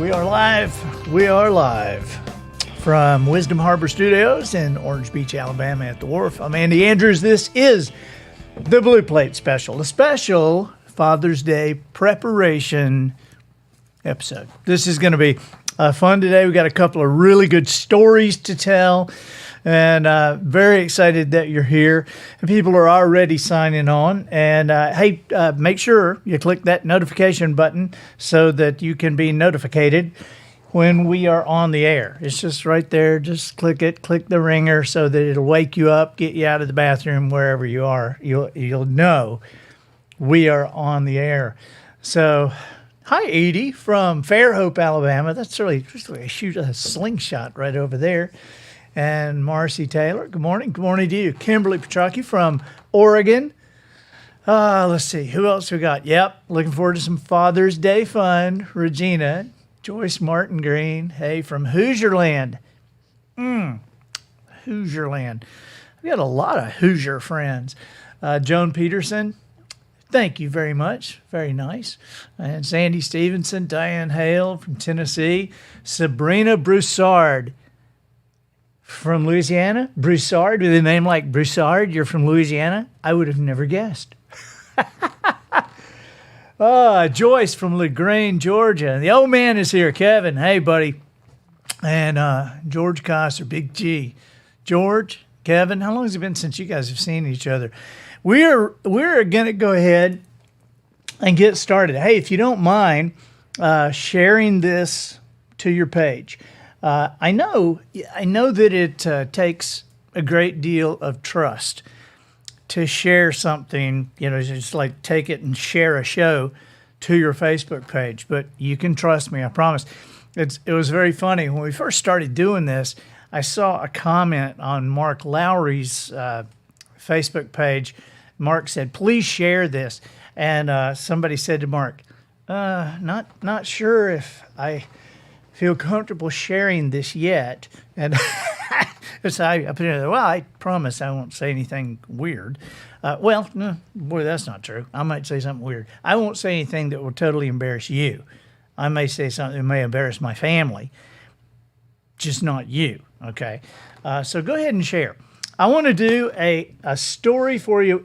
We are live. We are live from Wisdom Harbor Studios in Orange Beach, Alabama at the Wharf. I'm Andy Andrews. This is the Blue Plate Special, a special Father's Day preparation episode. This is going to be fun today. We got a couple of really good stories to tell, and very excited that you're here. And people are already signing on. And hey, make sure you click that notification button so that you can be notified when we are on the air. It's just right there. Just click it. Click the ringer so that it'll wake you up, get you out of the bathroom, wherever you are. You'll know we are on the air. So, hi, Edie from Fairhope, Alabama. That's really just like shoot a slingshot right over there. And Marcy Taylor, good morning. Good morning to you. Kimberly Petrocchi from Oregon. Let's see, who else we got? Yep, looking forward to some Father's Day fun. Regina, Joyce Martin Green, hey, from Hoosierland. Hoosierland. We got a lot of Hoosier friends. Joan Peterson, thank you very much. Very nice. And Sandy Stevenson, Diane Hale from Tennessee. Sabrina Broussard from Louisiana. Broussard, with a name like Broussard, you're from Louisiana? I would have never guessed. Joyce from LaGrange, Georgia. And the old man is here, Kevin. Hey, buddy. And George Kosser, Big G. George, Kevin, how long has it been since you guys have seen each other? We're going to go ahead and get started. Hey, if you don't mind sharing this to your page. I know that it takes a great deal of trust to share something, just like take it and share a show to your Facebook page. But you can trust me, I promise. It was very funny. When we first started doing this, I saw a comment on Mark Lowry's Facebook page. Mark said, please share this. And somebody said to Mark, not sure if I feel comfortable sharing this yet. And so I put in there, well, I promise I won't say anything weird. No, boy, that's not true. I might say something weird. I won't say anything that will totally embarrass you. I may say something that may embarrass my family, just not you, okay? So go ahead and share. I want to do a story for you.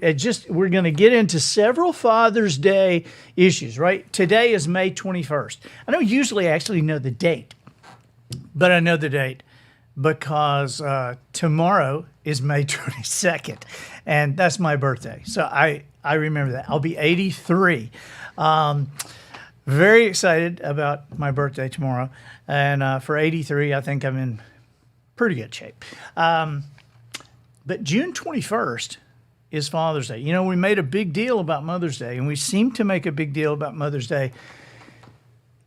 We're going to get into several Father's Day issues, right? Today is May 21st. I don't usually actually know the date, but I know the date because tomorrow is May 22nd, and that's my birthday. So I remember that. I'll be 83. Very excited about my birthday tomorrow. And for 83, I think I'm in pretty good shape. But June 21st is Father's Day. We made a big deal about Mother's Day, and we seem to make a big deal about Mother's Day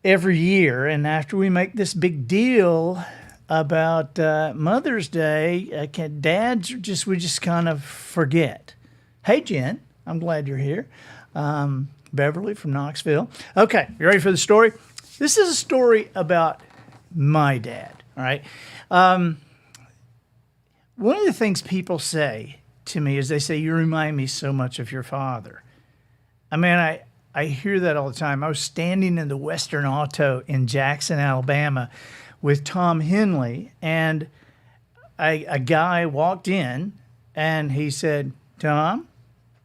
every year. And after we make this big deal about Mother's Day, dads we just kind of forget. Hey, Jen, I'm glad you're here. Beverly from Knoxville. Okay, you ready for the story? This is a story about my dad, all right? One of the things people say to me is they say, you remind me so much of your father. I mean, I hear that all the time. I was standing in the Western Auto in Jackson, Alabama with Tom Henley, and a guy walked in, and he said, Tom,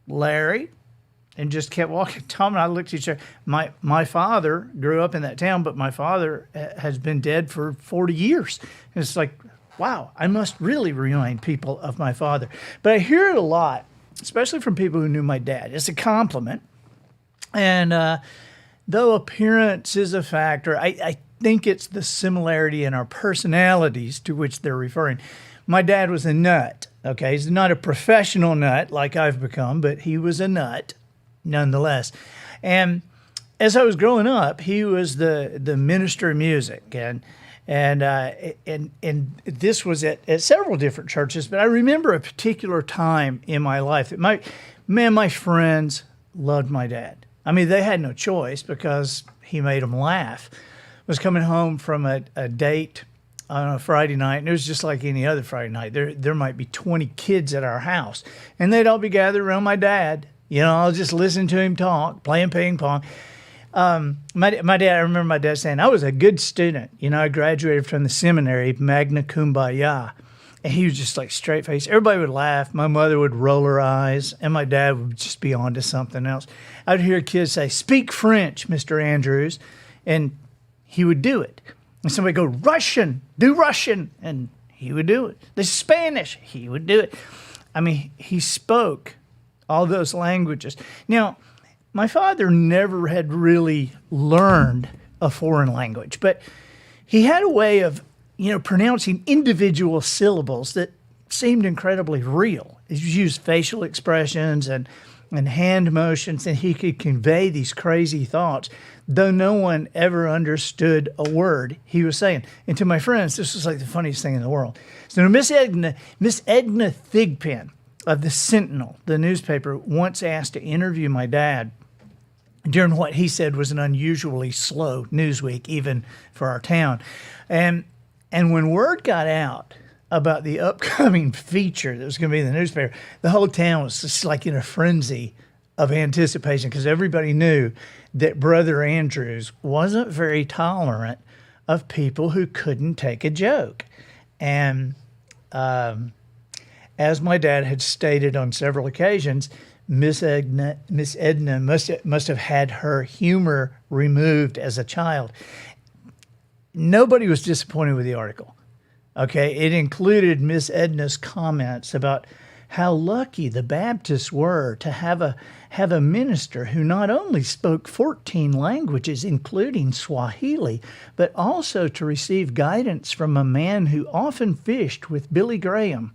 Larry, and just kept walking. Tom and I looked at each other. My father grew up in that town, but my father has been dead for 40 years. And it's like, wow, I must really remind people of my father. But I hear it a lot, especially from people who knew my dad. It's a compliment. And though appearance is a factor, I think it's the similarity in our personalities to which they're referring. My dad was a nut, okay? He's not a professional nut like I've become, but he was a nut nonetheless. And as I was growing up, he was the minister of music. And this was at several different churches, but I remember a particular time in my life that my friends loved my dad. I mean, they had no choice because he made them laugh. I was coming home from a date on a Friday night, and it was just like any other Friday night. There might be 20 kids at our house, and they'd all be gathered around my dad. I'll just listen to him talk, playing ping pong. My dad, I remember my dad saying, I was a good student. You know, I graduated from the seminary, magna cum laude. And he was just like straight face. Everybody would laugh. My mother would roll her eyes, and my dad would just be on to something else. I'd hear kids say, "Speak French, Mr. Andrews," and he would do it. And somebody go, "Russian, do Russian," and he would do it. The Spanish, he would do it. I mean, he spoke all those languages. Now, my father never had really learned a foreign language, but he had a way of pronouncing individual syllables that seemed incredibly real. He used facial expressions and hand motions, and he could convey these crazy thoughts, though no one ever understood a word he was saying. And to my friends, this was like the funniest thing in the world. So Miss Edna Thigpen of the Sentinel, the newspaper, once asked to interview my dad during what he said was an unusually slow news week, even for our town. And when word got out about the upcoming feature that was going to be in the newspaper, the whole town was just like in a frenzy of anticipation because everybody knew that Brother Andrews wasn't very tolerant of people who couldn't take a joke. And as my dad had stated on several occasions, Miss Edna must have had her humor removed as a child. Nobody was disappointed with the article. Okay, it included Miss Edna's comments about how lucky the Baptists were to have a minister who not only spoke 14 languages, including Swahili, but also to receive guidance from a man who often fished with Billy Graham.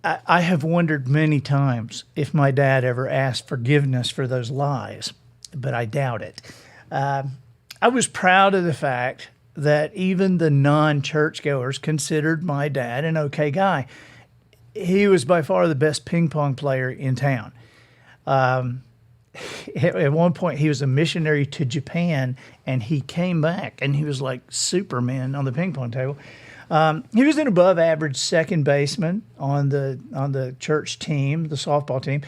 I have wondered many times if my dad ever asked forgiveness for those lies, but I doubt it. I was proud of the fact that even the non-churchgoers considered my dad an okay guy. He was by far the best ping pong player in town. At one point, he was a missionary to Japan, and he came back, and he was like Superman on the ping pong table. He was an above-average second baseman on the church team, the softball team.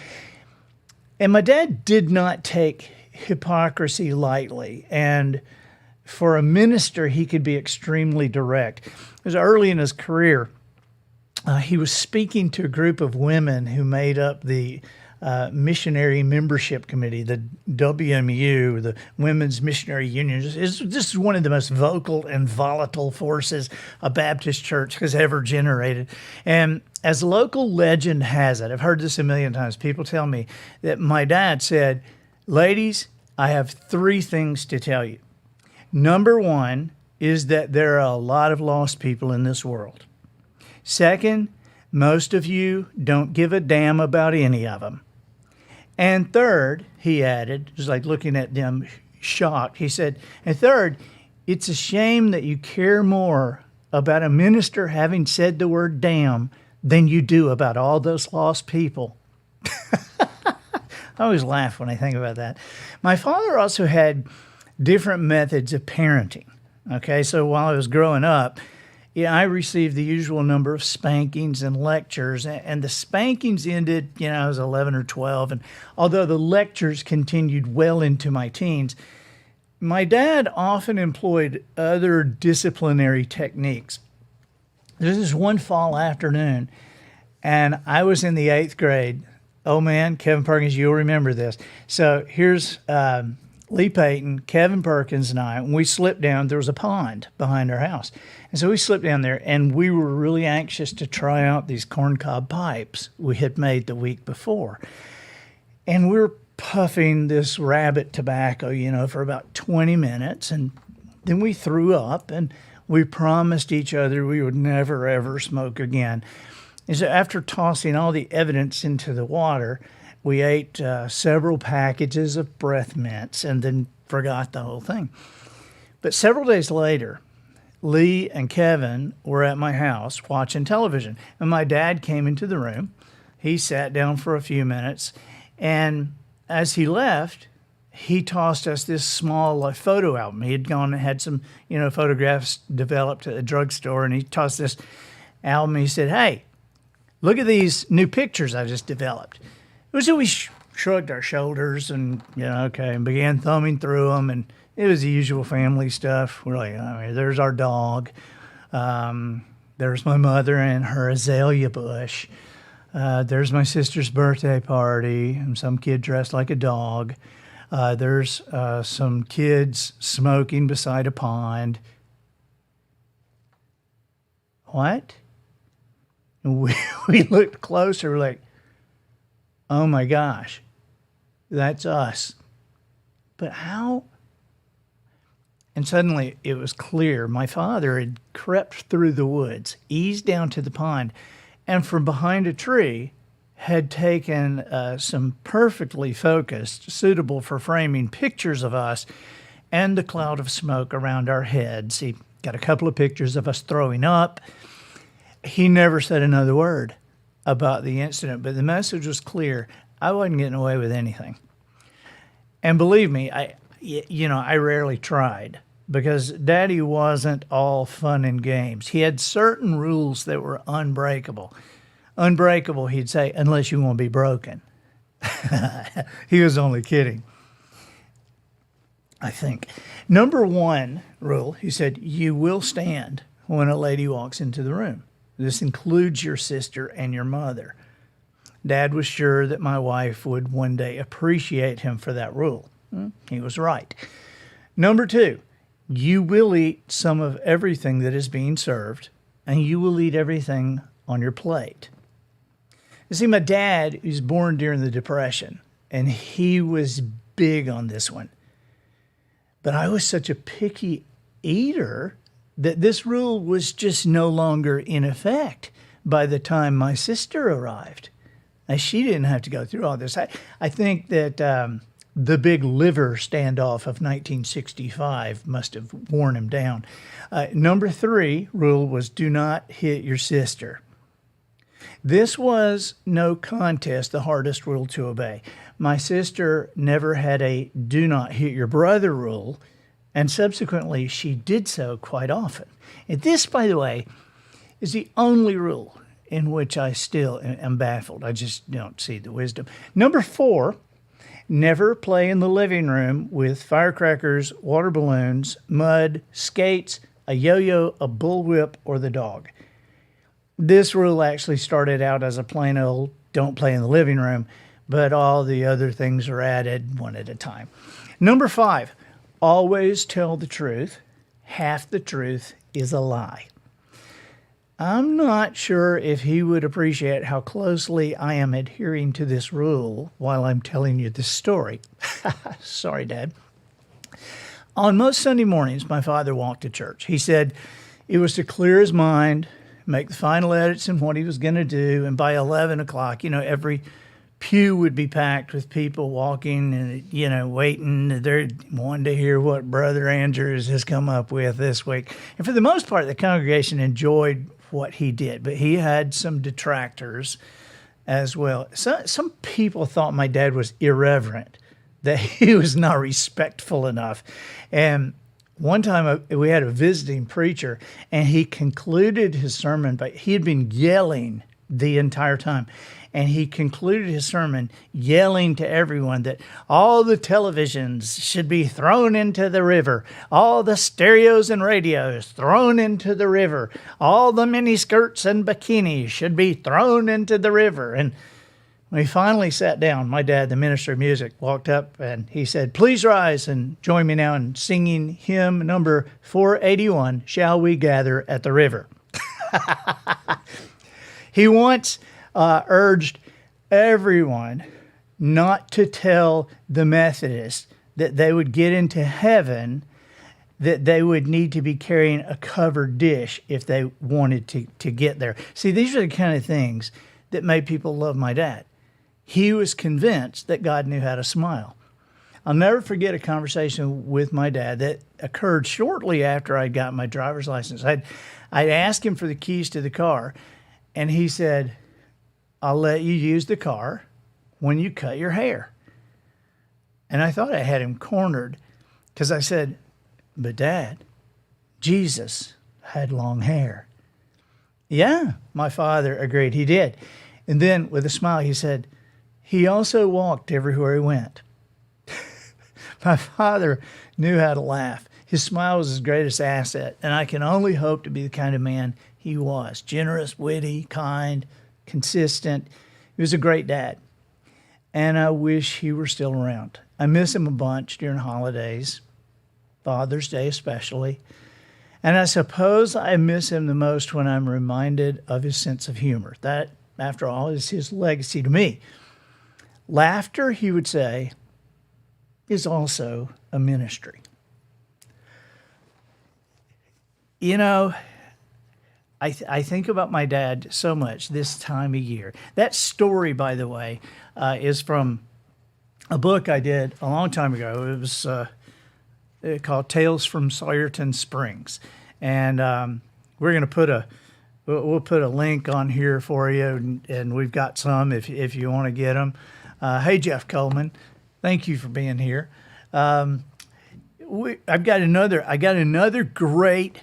And my dad did not take hypocrisy lightly, and for a minister, he could be extremely direct. It was early in his career. He was speaking to a group of women who made up the missionary membership committee, the WMU, the Women's Missionary Union. This is one of the most vocal and volatile forces a Baptist church has ever generated. And as local legend has it, I've heard this a million times, people tell me that my dad said, "Ladies, I have 3 things to tell you. Number 1 is that there are a lot of lost people in this world. Second, most of you don't give a damn about any of them. And third," he added, just like looking at them shocked, he said, "and third, it's a shame that you care more about a minister having said the word damn than you do about all those lost people." I always laugh when I think about that. My father also had different methods of parenting. Okay, so while I was growing up, I received the usual number of spankings and lectures, and the spankings ended, I was 11 or 12, and although the lectures continued well into my teens, my dad often employed other disciplinary techniques. There was this one fall afternoon, and I was in the 8th grade. Oh man, Kevin Perkins, you'll remember this. So here's Lee Payton, Kevin Perkins, and I, and we slipped down. There was a pond behind our house. And so we slipped down there, and we were really anxious to try out these corncob pipes we had made the week before. And we were puffing this rabbit tobacco, for about 20 minutes, and then we threw up, and we promised each other we would never, ever smoke again. And so after tossing all the evidence into the water, we ate several packages of breath mints and then forgot the whole thing. But several days later, Lee and Kevin were at my house watching television, and my dad came into the room. He sat down for a few minutes, and as he left, he tossed us this small photo album. He had gone and had some, photographs developed at a drugstore, and he tossed this album. He said, "Hey, look at these new pictures I just developed." So we shrugged our shoulders and, okay, and began thumbing through them. And it was the usual family stuff. We're like, there's our dog. There's my mother and her azalea bush. There's my sister's birthday party and some kid dressed like a dog. There's some kids smoking beside a pond. What? And we looked closer, we're like, oh my gosh, that's us. But how? And suddenly it was clear. My father had crept through the woods, eased down to the pond, and from behind a tree had taken some perfectly focused, suitable for framing pictures of us and the cloud of smoke around our heads. He got a couple of pictures of us throwing up. He never said another word about the incident, but the message was clear. I wasn't getting away with anything. And believe me, I rarely tried because Daddy wasn't all fun and games. He had certain rules that were unbreakable. Unbreakable, he'd say, unless you want to be broken. He was only kidding, I think. Number one rule, he said, you will stand when a lady walks into the room. This includes your sister and your mother. Dad was sure that my wife would one day appreciate him for that rule. He was right. Number two, you will eat some of everything that is being served, and you will eat everything on your plate. You see, my dad was born during the Depression, and he was big on this one. But I was such a picky eater that this rule was just no longer in effect by the time my sister arrived. Now, she didn't have to go through all this. I think that the big liver standoff of 1965 must have worn him down. Number three rule was do not hit your sister. This was no contest, the hardest rule to obey. My sister never had a do not hit your brother rule, and subsequently she did so quite often. And this, by the way, is the only rule in which I still am baffled. I just don't see the wisdom. Number four, never play in the living room with firecrackers, water balloons, mud, skates, a yo-yo, a bullwhip, or the dog. This rule actually started out as a plain old don't play in the living room, but all the other things are added one at a time. Number five, always tell the truth. Half the truth is a lie. I'm not sure if he would appreciate how closely I am adhering to this rule while I'm telling you this story. Sorry, Dad. On most Sunday mornings, my father walked to church. He said it was to clear his mind, make the final edits in what he was going to do, and by 11 o'clock, every pew would be packed with people walking and, waiting. They're wanting to hear what Brother Andrews has come up with this week. And for the most part, the congregation enjoyed what he did, but he had some detractors as well. So, some people thought my dad was irreverent, that he was not respectful enough. And one time we had a visiting preacher, and he concluded his sermon by, he had been yelling the entire time. And he concluded his sermon yelling to everyone that all the televisions should be thrown into the river, all the stereos and radios thrown into the river, all the mini skirts and bikinis should be thrown into the river. And when he finally sat down, my dad, the minister of music, walked up and he said, please rise and join me now in singing hymn number 481, Shall We Gather at the River. He once urged everyone not to tell the Methodists that they would get into heaven, that they would need to be carrying a covered dish if they wanted to get there. See, these are the kind of things that made people love my dad. He was convinced that God knew how to smile. I'll never forget a conversation with my dad that occurred shortly after I got my driver's license. I'd asked him for the keys to the car, and he said, I'll let you use the car when you cut your hair. And I thought I had him cornered because I said, but Dad, Jesus had long hair. Yeah, my father agreed he did. And then with a smile, he said, He also walked everywhere he went. My father knew how to laugh. His smile was his greatest asset, and I can only hope to be the kind of man he was. Generous, witty, kind, consistent. He was a great dad, and I wish he were still around. I miss him a bunch during holidays, Father's Day especially, and I suppose I miss him the most when I'm reminded of his sense of humor. That, after all, is his legacy to me. Laughter, he would say, is also a ministry. You know, I think about my dad so much this time of year. That story, by the way, is from a book I did a long time ago. It was called Tales from Sawyerton Springs. And we're going to we'll put a link on here for you, and we've got some if you want to get them. Hey, Jeff Coleman, thank you for being here. I got another great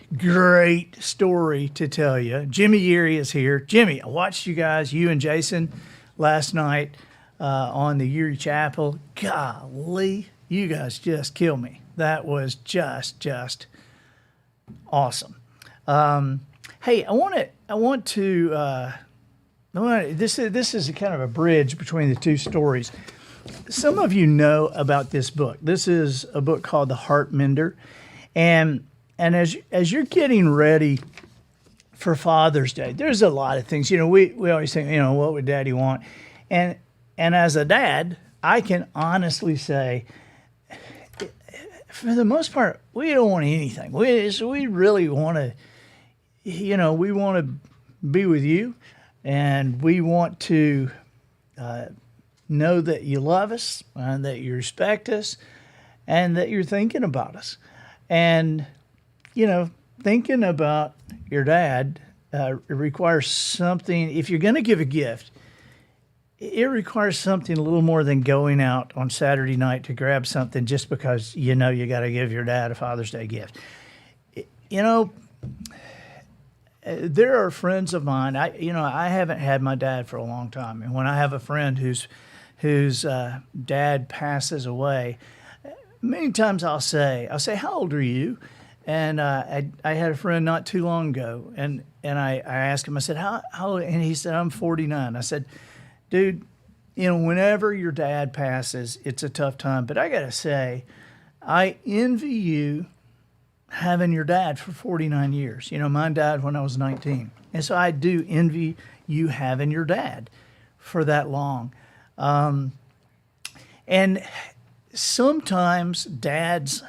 story to tell you. Jimmy Yeary is here. Jimmy, I watched you and Jason last night on the Yeary Chapel. Golly, you guys just kill me. That was just awesome. Hey, this is a kind of a bridge between the two stories. Some of you know about this book. This is a book called The Heart Mender. And as you're getting ready for Father's Day, there's a lot of things. You know, we always think, you know, what would Daddy want? And as a dad, I can honestly say, for the most part, we don't want anything. We really want to, you know, we want to be with you, and we want to know that you love us and that you respect us and that you're thinking about us. And, you know, thinking about your dad requires something. If you're going to give a gift, it requires something a little more than going out on Saturday night to grab something just because you know you got to give your dad a Father's Day gift. You know, there are friends of mine. I haven't had my dad for a long time, and when I have a friend whose dad passes away, many times I'll say, "How old are you?" And I had a friend not too long ago, and I asked him. I said, "How old?" And he said, "I'm 49." I said, "Dude, you know, whenever your dad passes, it's a tough time. But I gotta say, I envy you having your dad for 49 years. You know, mine died when I was 19. And so I do envy you having your dad for that long. And sometimes dads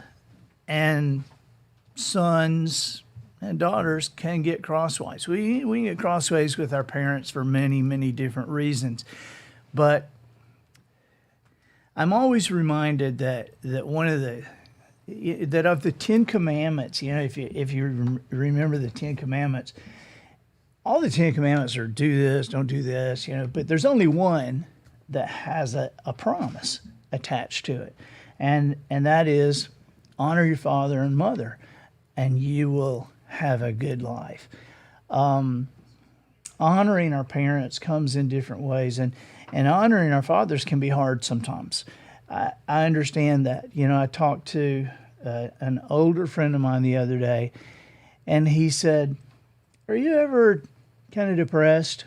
and sons and daughters can get crosswise. We can get crossways with our parents for many, many different reasons. But I'm always reminded that of the Ten Commandments, you know, if you remember the Ten Commandments, all the Ten Commandments are do this, don't do this, you know, but there's only one that has a promise attached to it. And that is honor your father and mother, and you will have a good life. Honoring our parents comes in different ways, and honoring our fathers can be hard sometimes. I understand that. You know, I talked to an older friend of mine the other day, and he said, "Are you ever kind of depressed?"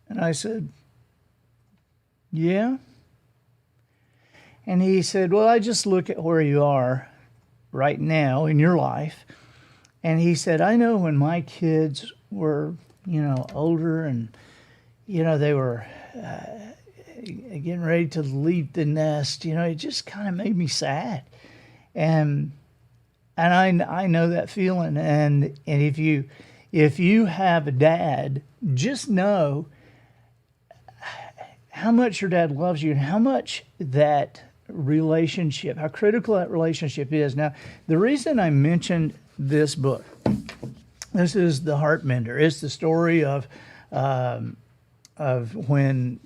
And I said, "Yeah." And he said, "Well, I just look at where you are right now in your life." And he said, "I know when my kids were, you know, older and, you know, they were getting ready to leave the nest, you know, it just kind of made me sad." And I know that feeling. And if you have a dad, just know how much your dad loves you and how much that relationship, how critical that relationship is. Now, the reason I mentioned this book, this is The Heart Mender. It's the story of when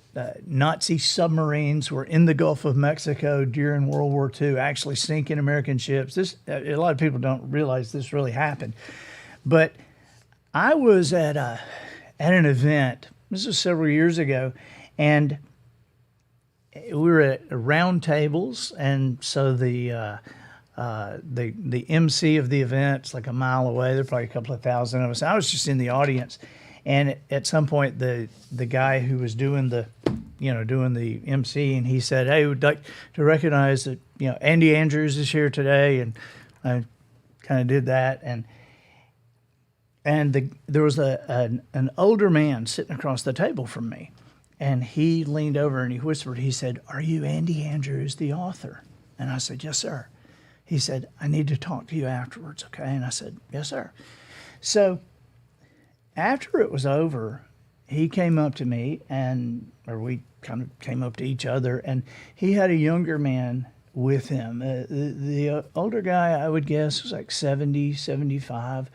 Nazi submarines were in the Gulf of Mexico during World War II, actually sinking American ships. A lot of people don't realize this really happened. But I was at an event, this was several years ago, and we were at round tables, and so the MC of the event's like a mile away. There are probably a couple of thousand of us. I was just in the audience, and at some point, the guy who was doing the MC, and he said, "Hey, we'd like to recognize that Andy Andrews is here today," and I kind of did that, and there was an older man sitting across the table from me, and he leaned over and he whispered. He said, "Are you Andy Andrews, the author?" And I said, "Yes, sir." He said, "I need to talk to you afterwards, okay?" And I said, "Yes, sir." So after it was over, he came up to me, or we kind of came up to each other, and he had a younger man with him. The older guy, I would guess, was like 70, 75,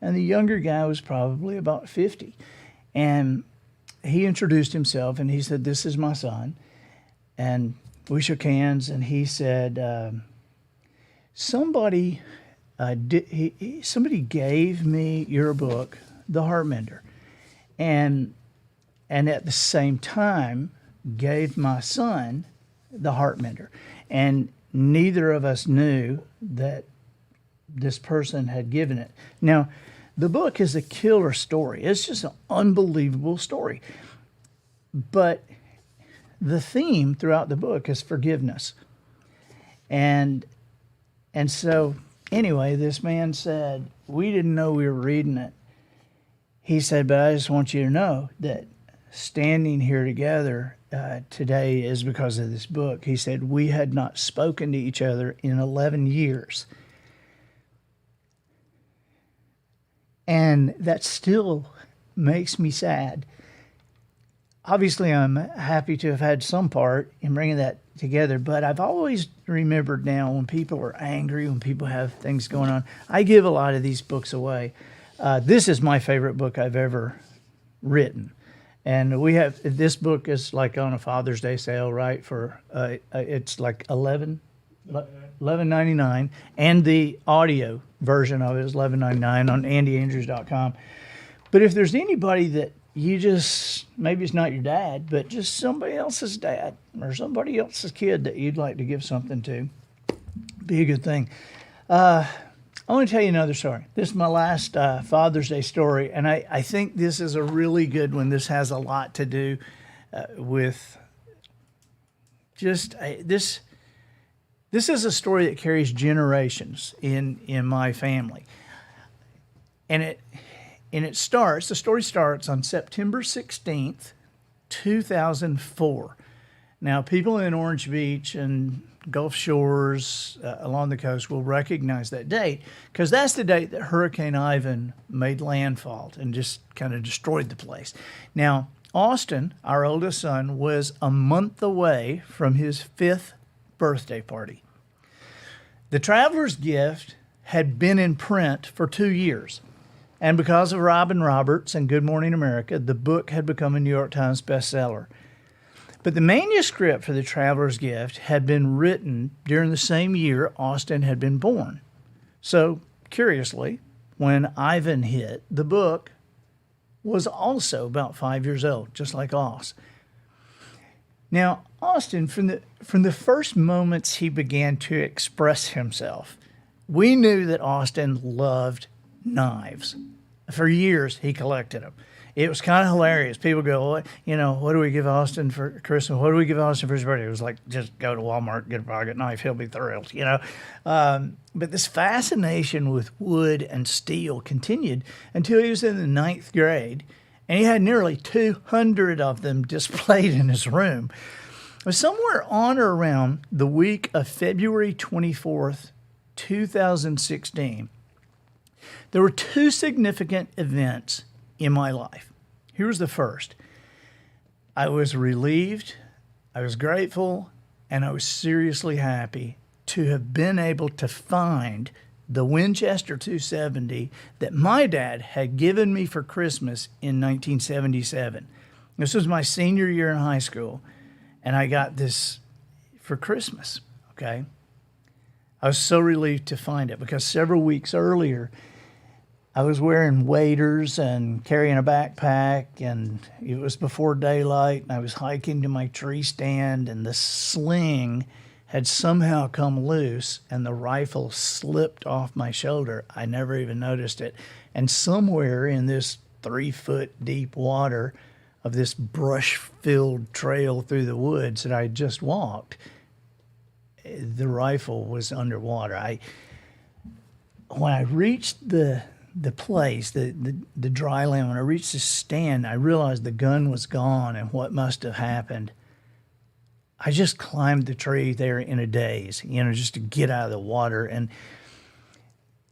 and the younger guy was probably about 50. And he introduced himself, and he said, "This is my son." And we shook hands, and he said, somebody gave me your book, The Heart Mender, and at the same time gave my son The Heart Mender. And neither of us knew that this person had given it. Now, the book is a killer story. It's just an unbelievable story. But the theme throughout the book is forgiveness. And so, anyway, this man said, we didn't know we were reading it. He said, "But I just want you to know that standing here together today is because of this book." He said, "We had not spoken to each other in 11 years. And that still makes me sad. Obviously, I'm happy to have had some part in bringing that together, but I've always remembered now when people are angry, when people have things going on, I give a lot of these books away. This is my favorite book I've ever written. And we have, this book is like on a Father's Day sale, right? For it's like $11.99, and the audio version of it is $11.99 on andyandrews.com. But if there's anybody that you just, maybe it's not your dad, but just somebody else's dad or somebody else's kid that you'd like to give something to, be a good thing. I want to tell you another story. This is my last Father's Day story, and I think this is a really good one. This has a lot to do with just this. This is a story that carries generations in my family, and the story starts on September 16th, 2004. Now, people in Orange Beach and Gulf Shores along the coast will recognize that date because that's the date that Hurricane Ivan made landfall and just kind of destroyed the place. Now, Austin, our oldest son, was a month away from his 5th birthday party. The Traveler's Gift had been in print for 2 years. And because of Robin Roberts and Good Morning America, the book had become a New York Times bestseller. But the manuscript for The Traveler's Gift had been written during the same year Austin had been born. So, curiously, when Ivan hit, the book was also about 5 years old, just like Oz. Now, Austin, from the first moments he began to express himself, we knew that Austin loved knives. For years, he collected them. It was kind of hilarious. People go, what do we give Austin for Christmas? What do we give Austin for his birthday? It was like, just go to Walmart, get a pocket knife. He'll be thrilled, But this fascination with wood and steel continued until he was in the 9th grade, and he had nearly 200 of them displayed in his room. It was somewhere on or around the week of February 24th, 2016, there were 2 significant events in my life. Here was the first. I was relieved, I was grateful, and I was seriously happy to have been able to find the Winchester 270 that my dad had given me for Christmas in 1977. This was my senior year in high school, and I got this for Christmas, okay? I was so relieved to find it because several weeks earlier, I was wearing waders and carrying a backpack, and it was before daylight, and I was hiking to my tree stand, and the sling had somehow come loose, and the rifle slipped off my shoulder. I never even noticed it. And somewhere in this 3-foot deep water of this brush-filled trail through the woods that I had just walked, the rifle was underwater. When I reached the place, the dry land, when I reached the stand, I realized the gun was gone, and what must have happened. I just climbed the tree there in a daze, just to get out of the water.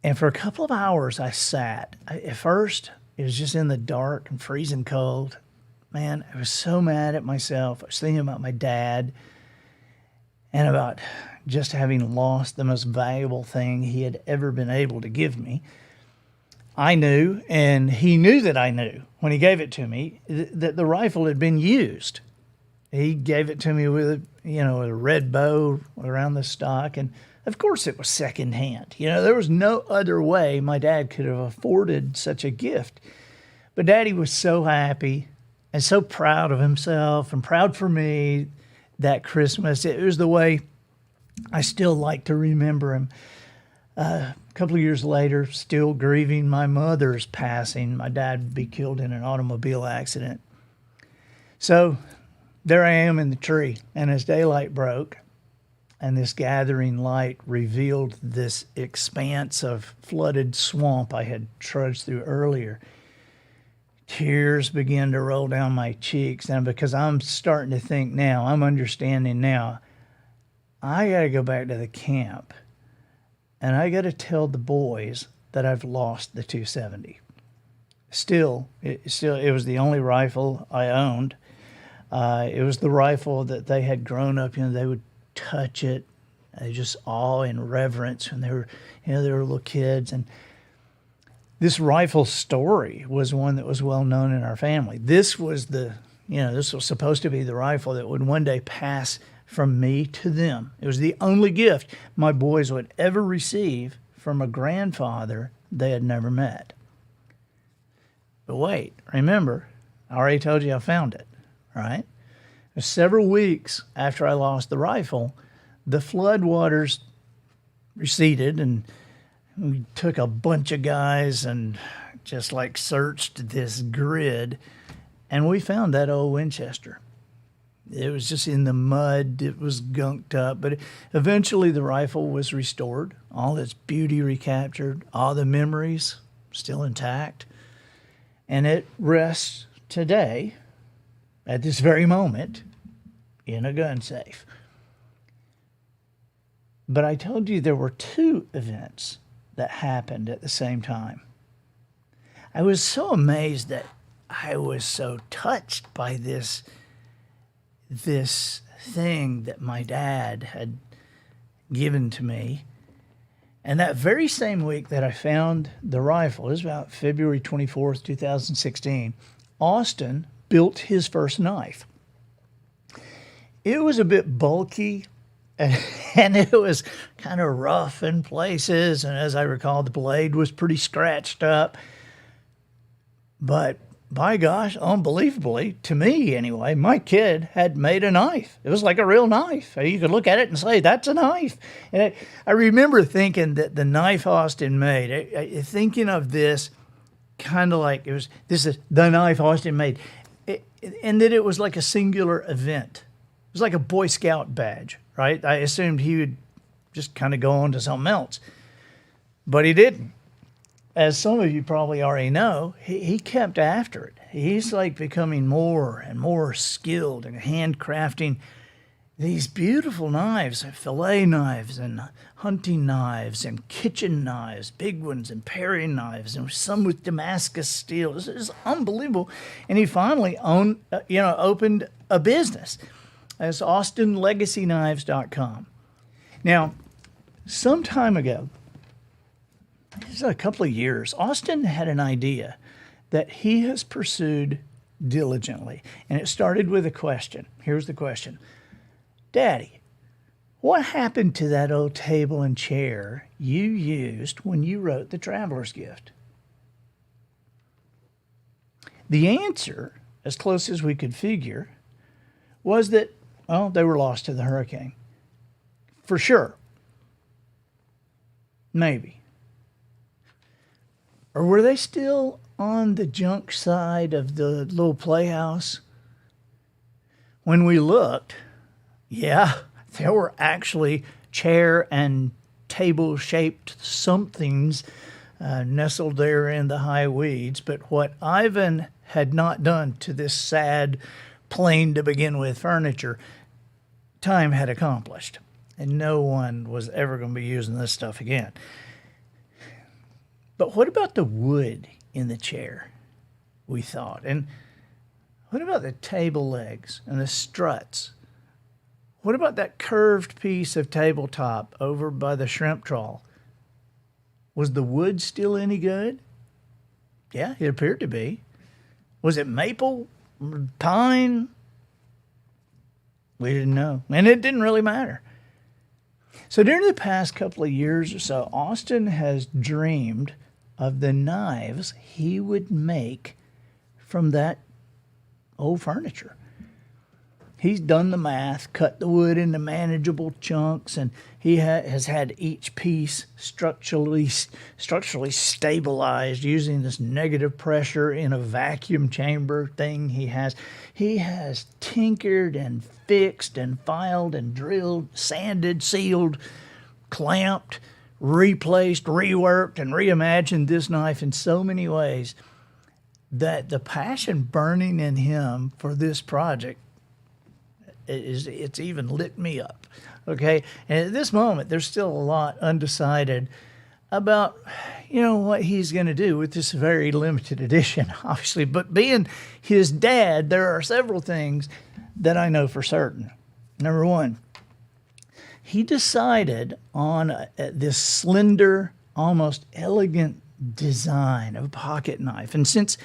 And for a couple of hours, I sat. At first, it was just in the dark and freezing cold. Man, I was so mad at myself. I was thinking about my dad and about just having lost the most valuable thing he had ever been able to give me. I knew, and he knew that I knew when he gave it to me, that the rifle had been used. He gave it to me with a red bow around the stock, and of course it was secondhand. There was no other way my dad could have afforded such a gift. But Daddy was so happy and so proud of himself and proud for me that Christmas. It was the way I still like to remember him. A couple of years later, still grieving my mother's passing. My dad would be killed in an automobile accident. So there I am in the tree, and as daylight broke and this gathering light revealed this expanse of flooded swamp I had trudged through earlier, tears began to roll down my cheeks. And because I'm starting to think now, I'm understanding now, I got to go back to the camp, and I got to tell the boys that I've lost the 270. It was the only rifle I owned. It was the rifle that they had grown up, they would touch it, just awe and reverence when they were little kids. And this rifle story was one that was well known in our family. This was this was supposed to be the rifle that would one day pass from me to them. It was the only gift my boys would ever receive from a grandfather they had never met. But wait, remember, I already told you I found it, right? Several weeks after I lost the rifle, the floodwaters receded, and we took a bunch of guys and just searched this grid, and we found that old Winchester. It was just in the mud. It was gunked up, but eventually the rifle was restored, all its beauty recaptured, all the memories still intact, and it rests today, at this very moment, in a gun safe. But I told you there were two events that happened at the same time. I was so amazed that I was so touched by this thing that my dad had given to me. And that very same week that I found the rifle, it was about February 24th, 2016, Austin built his first knife. It was a bit bulky, and it was kind of rough in places, and as I recall, the blade was pretty scratched up. But by gosh, unbelievably, to me anyway, my kid had made a knife. It was like a real knife. You could look at it and say, that's a knife. And I remember thinking that the knife Austin made, thinking of this kind of like, this is the knife Austin made, and that it was like a singular event. It was like a Boy Scout badge, right? I assumed he would just kind of go on to something else. But he didn't. As some of you probably already know, he kept after it. He's becoming more and more skilled in handcrafting these beautiful knives, fillet knives and hunting knives and kitchen knives, big ones and paring knives, and some with Damascus steel. It's unbelievable. And he finally opened a business. That's AustinLegacyKnives.com. Now, some time ago, just a couple of years, Austin had an idea that he has pursued diligently. And it started with a question. Here's the question. Daddy, what happened to that old table and chair you used when you wrote The Traveler's Gift? The answer, as close as we could figure, was that, well, they were lost to the hurricane. For sure. Maybe. Or were they still on the junk side of the little playhouse? When we looked, yeah, there were actually chair and table-shaped somethings nestled there in the high weeds. But what Ivan had not done to this sad, plain to begin with furniture, time had accomplished. And no one was ever going to be using this stuff again. But what about the wood in the chair, we thought? And what about the table legs and the struts? What about that curved piece of tabletop over by the shrimp trawl? Was the wood still any good? Yeah, it appeared to be. Was it maple? Pine? We didn't know. And it didn't really matter. So during the past couple of years or so, Austin has dreamed of the knives he would make from that old furniture. He's done the math, cut the wood into manageable chunks, and he has had each piece structurally stabilized using this negative pressure in a vacuum chamber thing he has. He has tinkered and fixed and filed and drilled, sanded, sealed, clamped, replaced, reworked, and reimagined this knife in so many ways that the passion burning in him for this project it's even lit me up. Okay. And at this moment, there's still a lot undecided about, what he's going to do with this very limited edition, obviously. But being his dad, there are several things that I know for certain. Number one, he decided on this slender, almost elegant design of a pocket knife. And since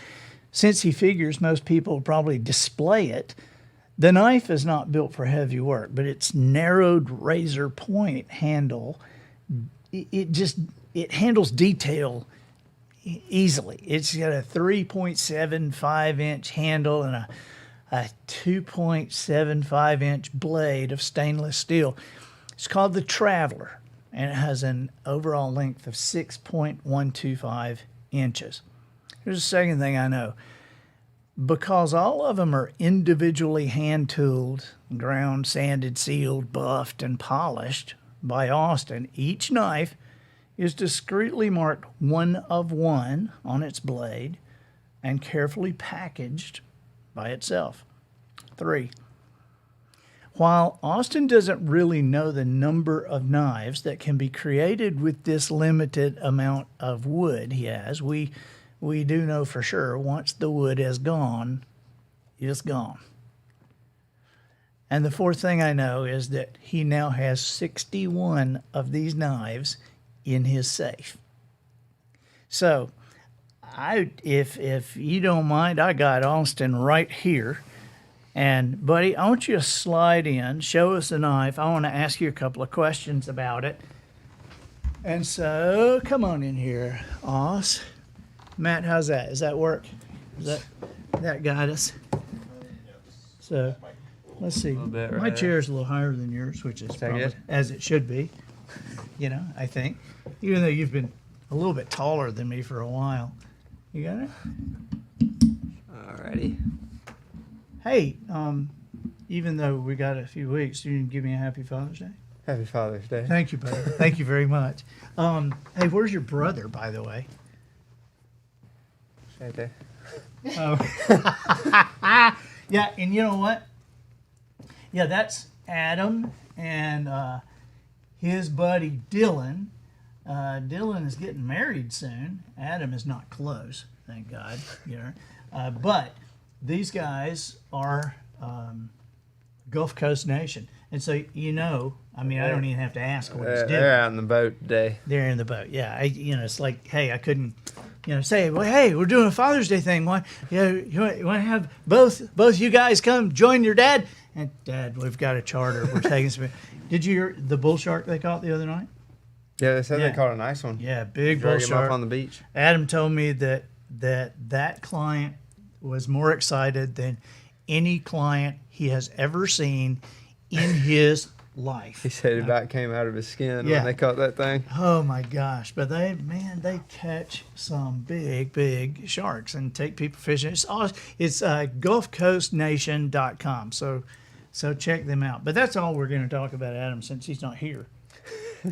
he figures most people will probably display it, the knife is not built for heavy work, but its narrowed razor point handle, it handles detail easily. It's got a 3.75 inch handle and a 2.75 inch blade of stainless steel. It's called the Traveler, and it has an overall length of 6.125 inches. Here's the second thing I know. Because all of them are individually hand-tooled, ground, sanded, sealed, buffed, and polished by Austin, each knife is discreetly marked 1 of 1 on its blade and carefully packaged by itself. 3. While Austin doesn't really know the number of knives that can be created with this limited amount of wood he has, we do know for sure once the wood is gone, it's gone. And the fourth thing I know is that he now has 61 of these knives in his safe. So, if you don't mind, I got Austin right here. And, buddy, I want you to slide in, show us the knife. I want to ask you a couple of questions about it. And so, come on in here, Oz. Matt, how's that? Does that work? Does that guide us? So, let's see. My chair's a little higher than yours, which is probably as it should be. I think. Even though you've been a little bit taller than me for a while. You got it? Alrighty. Hey, even though we got a few weeks, you can give me a happy Father's Day? Happy Father's Day. Thank you, brother. Thank you very much. Hey, where's your brother, by the way? Right there. Oh. Yeah, and you know what? Yeah, that's Adam and his buddy Dylan. Dylan is getting married soon. Adam is not close, thank God. But these guys are Gulf Coast Nation. And so, I don't even have to ask what he's doing. They're out on the boat today. They're in the boat, yeah. It's like, hey, I couldn't, say, well, hey, we're doing a Father's Day thing. Why, you want to have both you guys come join your dad? And Dad, we've got a charter. We're taking some. Did you hear the bull shark they caught the other night? Yeah, they said they caught a nice one. Yeah, big bull shark up on the beach. Adam told me that client was more excited than any client he has ever seen in his life. He said it about came out of his skin Yeah. when they caught that thing. Oh my gosh! But they catch some big sharks and take people fishing. It's GulfCoastNation.com. So check them out. But that's all we're going to talk about, Adam, since he's not here.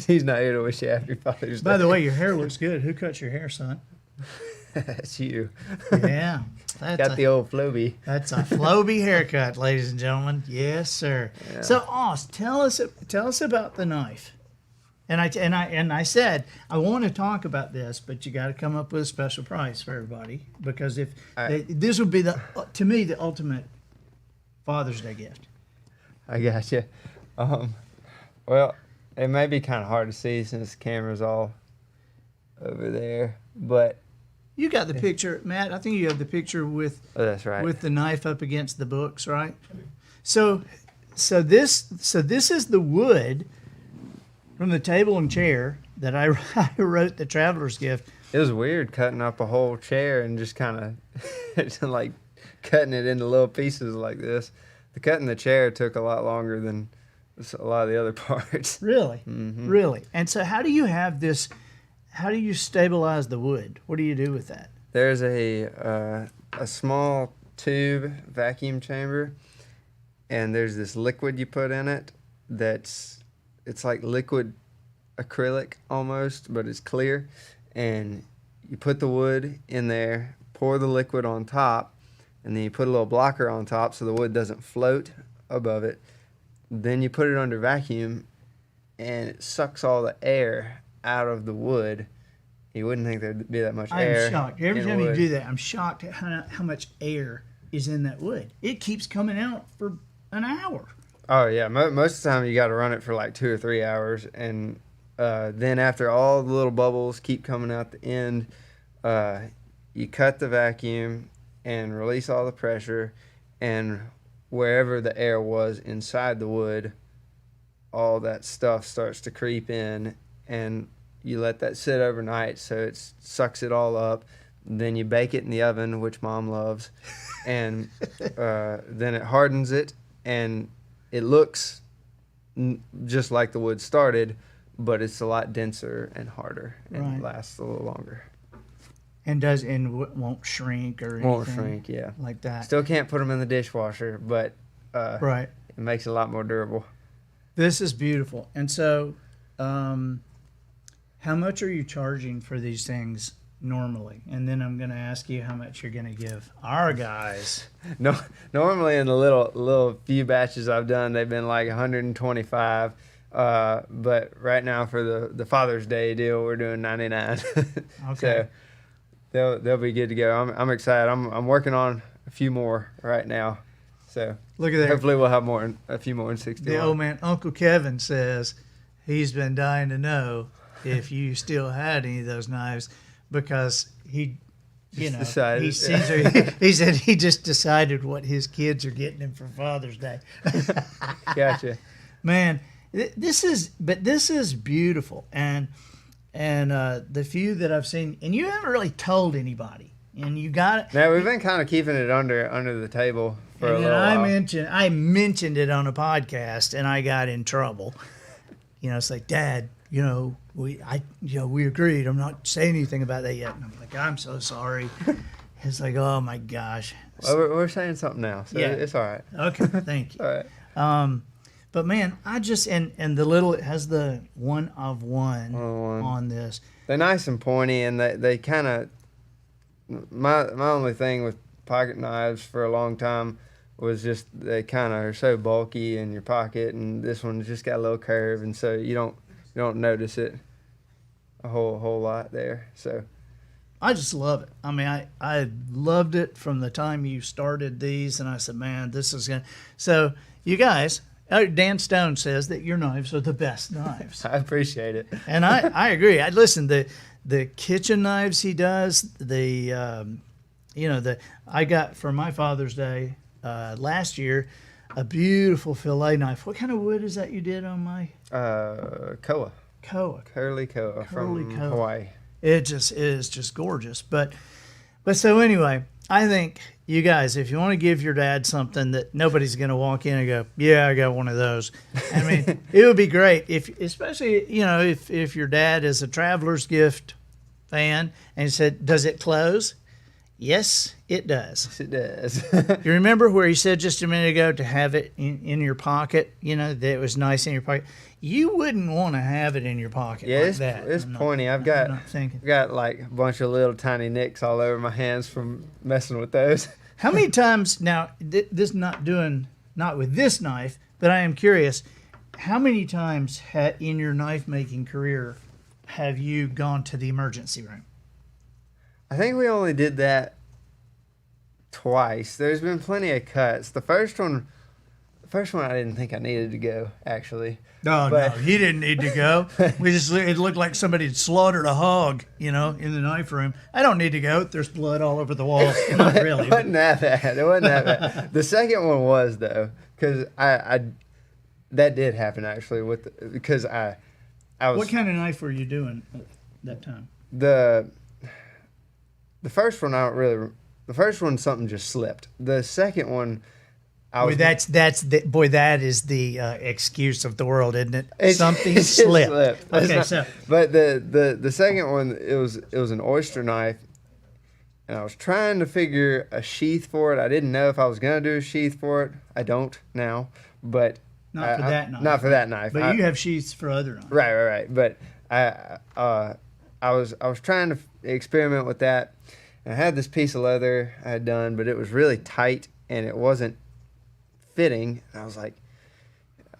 He's not here to wish you happy Father's Day. By the way, your hair looks good. Who cut your hair, son? That's you. Yeah, Got the old Floby. that's a Floby haircut, ladies and gentlemen. Yes, sir. Yeah. So, Oz, tell us about the knife. And I said I want to talk about this, but you got to come up with a special price for everybody, because if this would be to me the ultimate Father's Day gift. I got you. Well, it may be kind of hard to see since the camera's all over there, but You got the picture, Matt. I think you have the picture with that's right. with the knife up against the books, right? So this is the wood from the table and chair that I wrote the traveler's gift. It was weird cutting up a whole chair and just kind of like cutting it into little pieces like this. The cutting the chair took a lot longer than a lot of the other parts. Really, Mm-hmm. really. And so, how do you have this? How do you stabilize the wood? What do you do with that? There's a small tube vacuum chamber, and there's this liquid you put in it it's like liquid acrylic almost, but it's clear. And you put the wood in there, pour the liquid on top, and then you put a little blocker on top so the wood doesn't float above it. Then you put it under vacuum, and it sucks all the air out of the wood. You wouldn't think there'd be that much air. I'm shocked. Every in time you wood. do that, I'm shocked at how much air is in that wood. It keeps coming out for an hour. Oh yeah, most of the time you got to run it for like 2 or 3 hours, and then after all the little bubbles keep coming out the end, you cut the vacuum and release all the pressure, and wherever the air was inside the wood, all that stuff starts to creep in, and you let that sit overnight so it sucks it all up. Then you bake it in the oven, which Mom loves, and then it hardens it, and it looks just like the wood started, but it's a lot denser and harder, and Right. lasts a little longer. And won't shrink or anything. Won't shrink, yeah. Like that. Still can't put them in the dishwasher, but Right. it makes it a lot more durable. This is beautiful. And so, how much are you charging for these things normally? And then I'm going to ask you how much you're going to give our guys. No, normally in the little few batches I've done, they've been like 125. But right now for the Father's Day deal, we're doing 99. Okay. So they'll be good to go. I'm excited. I'm working on a few more right now. So Look at there. hopefully we'll have a few more in 61. The old man, Uncle Kevin, says he's been dying to know if you still had any of those knives, because he decided. he said he just decided what his kids are getting him for Father's Day. Gotcha. Man, this is beautiful, and the few that I've seen, and you haven't really told anybody, and you got it. Now we've been kind of keeping it under the table for a And little then while. I mentioned it on a podcast, and I got in trouble. It's like, Dad, we agreed. I'm not saying anything about that yet. And I'm like, I'm so sorry. It's like, oh my gosh. Well, we're saying something now, so Yeah. it's all right. Okay, thank you. All right. But man, I just and the little, it has the one of one One. on this. They're nice and pointy, and they kind of. My only thing with pocket knives for a long time was just they kind of are so bulky in your pocket, and this one's just got a little curve, and so you don't notice it a whole lot there. So I just love it. I mean, I loved it from the time you started these, and I said, man, this is gonna. So you guys. Dan Stone says that your knives are the best knives. I appreciate it. And I agree. I listen, the kitchen knives he does, I got for my Father's Day last year a beautiful fillet knife. What kind of wood is that you did on my Koa. Curly Koa Curly from koa. Hawaii. It is just gorgeous. But so anyway, I think you guys, if you want to give your dad something that nobody's going to walk in and go, yeah, I got one of those. I mean, it would be great if, especially, if your dad is a traveler's gift fan and he said, does it close? Yes, it does. Yes, it does. You remember where he said just a minute ago to have it in your pocket, that it was nice in your pocket? You wouldn't want to have it in your pocket like that. It's pointy. I've got like a bunch of little tiny nicks all over my hands from messing with those. How many times, now, this not with this knife, but I am curious, how many times in your knife making career have you gone to the emergency room? I think we only did that twice. There's been plenty of cuts. The first one I didn't think I needed to go, actually. No, he didn't need to go. It looked like somebody had slaughtered a hog, in the knife room. I don't need to go. There's blood all over the walls. Not really. It wasn't that bad. It wasn't that bad. The second one was, though, because that did happen, actually, because I was... What kind of knife were you doing at that time? The first one, the first one, something just slipped. The second one... that is the excuse of the world, isn't it? Something slipped. Okay, but the second one, it was an oyster knife, and I was trying to figure a sheath for it. I didn't know if I was gonna do a sheath for it. I don't now, but not for that knife. Not for that knife. But you have sheaths for other knives. Right. But I was trying to experiment with that. And I had this piece of leather I had done, but it was really tight and it wasn't fitting. And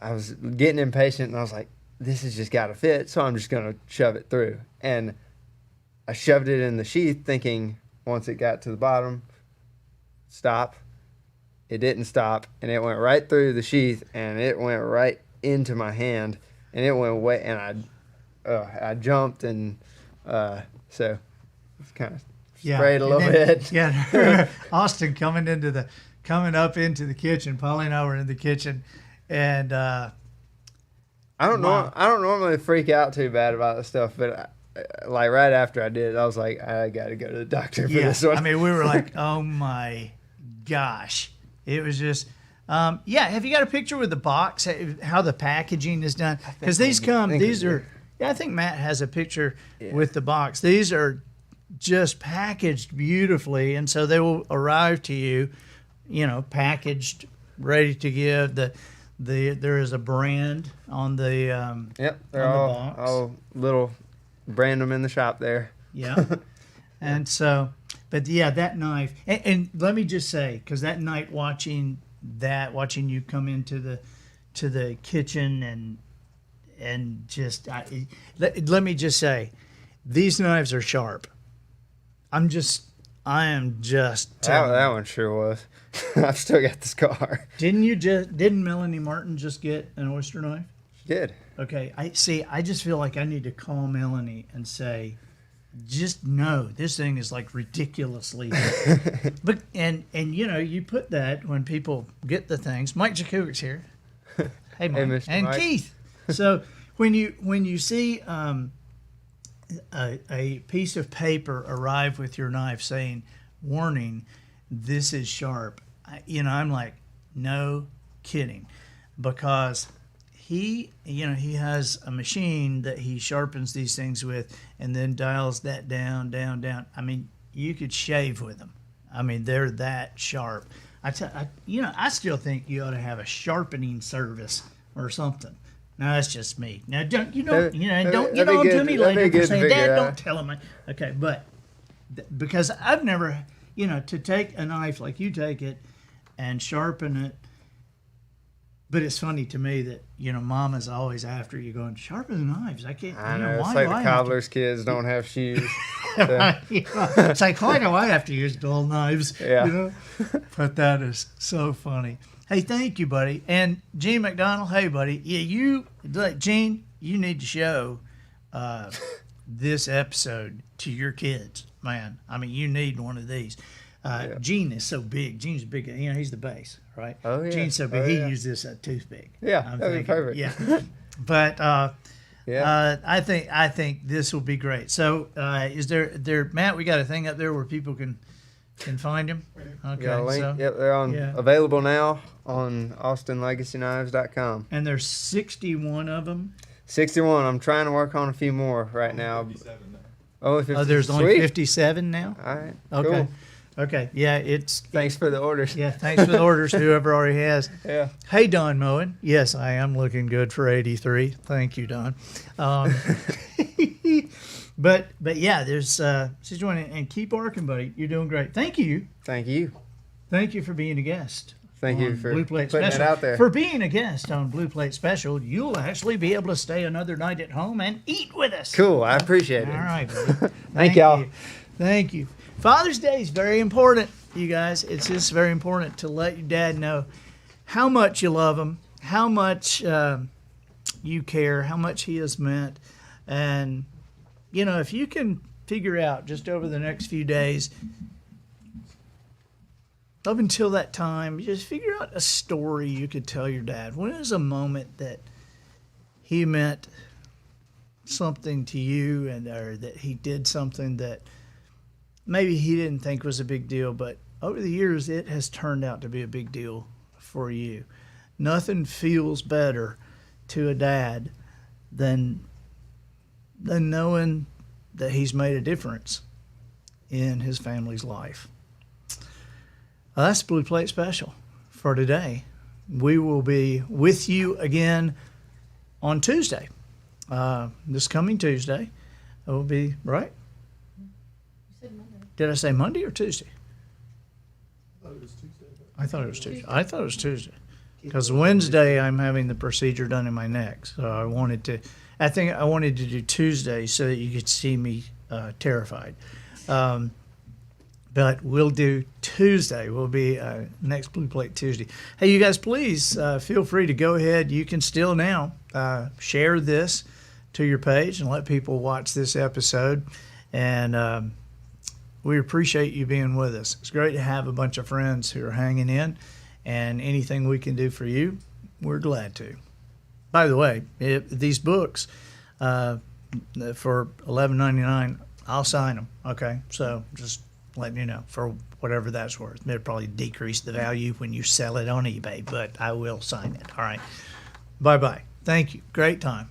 I was getting impatient, and I was like, this has just got to fit, so I'm just going to shove it through. And I shoved it in the sheath thinking once it got to the bottom, stop. It didn't stop, and it went right through the sheath, and it went right into my hand, and it went way, and I jumped, and so it's kind of sprayed a little bit. Yeah, Austin coming up into the kitchen. Polly and I were in the kitchen, and I don't normally freak out too bad about this stuff, but like right after I did it, I was like, I got to go to the doctor for this one. I mean, we were like, oh my gosh, it was just. Have you got a picture with the box? How the packaging is done? Because I think Matt has a picture with the box. These are just packaged beautifully, and so they will arrive to you. Packaged, ready to give. There is a brand on the they're box. all little brand them in the shop there. Yeah, and so, but that knife, and let me just say, because that night watching you come into the kitchen and just let me just say, these knives are sharp. I am just. That one sure was. I've still got the scar. Didn't Melanie Martin just get an oyster knife? She did. Okay. I just feel like I need to call Melanie and say, just know this thing is like ridiculously but you put that when people get the things. Mike Jakubik's here. Hey, Mike. Mr. And Mike. Keith. So when you see a piece of paper arrive with your knife saying, warning, this is sharp, I'm like, no kidding, because he has a machine that he sharpens these things with and then dials that down. I mean, you could shave with them. I mean, they're that sharp. I still think you ought to have a sharpening service or something. No, that's just me. Now, don't get on to me later for saying, Dad, don't tell him. Okay, but because I've never, to take a knife like you take it and sharpen it. But it's funny to me that, Mama's always after you going, sharpen the knives. I can't. I know. It's like the cobbler's kids don't have shoes. So. It's like, why do I have to use dull knives? Yeah. But that is so funny. Hey, thank you, buddy. And Gene McDonald, hey, buddy. Yeah, Gene, you need to show this episode to your kids, man. I mean, you need one of these. Gene is so big. Gene's big. He's the bass, right? Oh, yeah. Gene's so big. He used this toothpick. Yeah, that'd be perfect. Yeah. But I think this will be great. So is there Matt, we got a thing up there where people can can find him. Okay, Got a link. so Yep, they're on yeah. available now on austinlegacyknives.com. and there's 61 of them. 61. I'm trying to work on a few more right now. 57 now. Oh, 50. Oh, there's only Sweet. 57 now. All right. Okay, Cool. okay, yeah, it's Thanks for the orders. yeah. Thanks for the orders, whoever already has. Yeah. Hey, Don Moen. Yes, I am looking good for 83. Thank you, Don. But yeah, there's 61, and keep working, buddy. You're doing great. Thank you. Thank you. Thank you for being a guest. Thank you on for Blue Plate putting it Special. out there. For being a guest on Blue Plate Special, you'll actually be able to stay another night at home and eat with us. Cool. I appreciate All it. right, buddy. Thank y'all. you. Thank you. Father's Day is very important, you guys. It's just very important to let your dad know how much you love him, how much you care, how much he has meant. And, you know, if you can figure out just over the next few days, up until that time, just figure out a story you could tell your dad. When is a moment that he meant something to you, and or that he did something that maybe he didn't think was a big deal, but over the years it has turned out to be a big deal for you. Nothing feels better to a dad than knowing that he's made a difference in his family's life. That's Blue Plate Special for today. We will be with you again on Tuesday. This coming Tuesday. It will be, right? You said Monday. Did I say Monday or Tuesday? I thought it was Tuesday. I thought it was Tuesday. Because Wednesday I'm having the procedure done in my neck. So I wanted to do Tuesday so that you could see me terrified. But we'll do Tuesday. We'll be next Blue Plate Tuesday. Hey, you guys, please feel free to go ahead. You can still now share this to your page and let people watch this episode. And we appreciate you being with us. It's great to have a bunch of friends who are hanging in. And anything we can do for you, we're glad to. By the way, these books for $11.99, I'll sign them. Okay, so just letting you know, for whatever that's worth. It'll probably decrease the value when you sell it on eBay, but I will sign it. All right. Bye-bye. Thank you. Great time.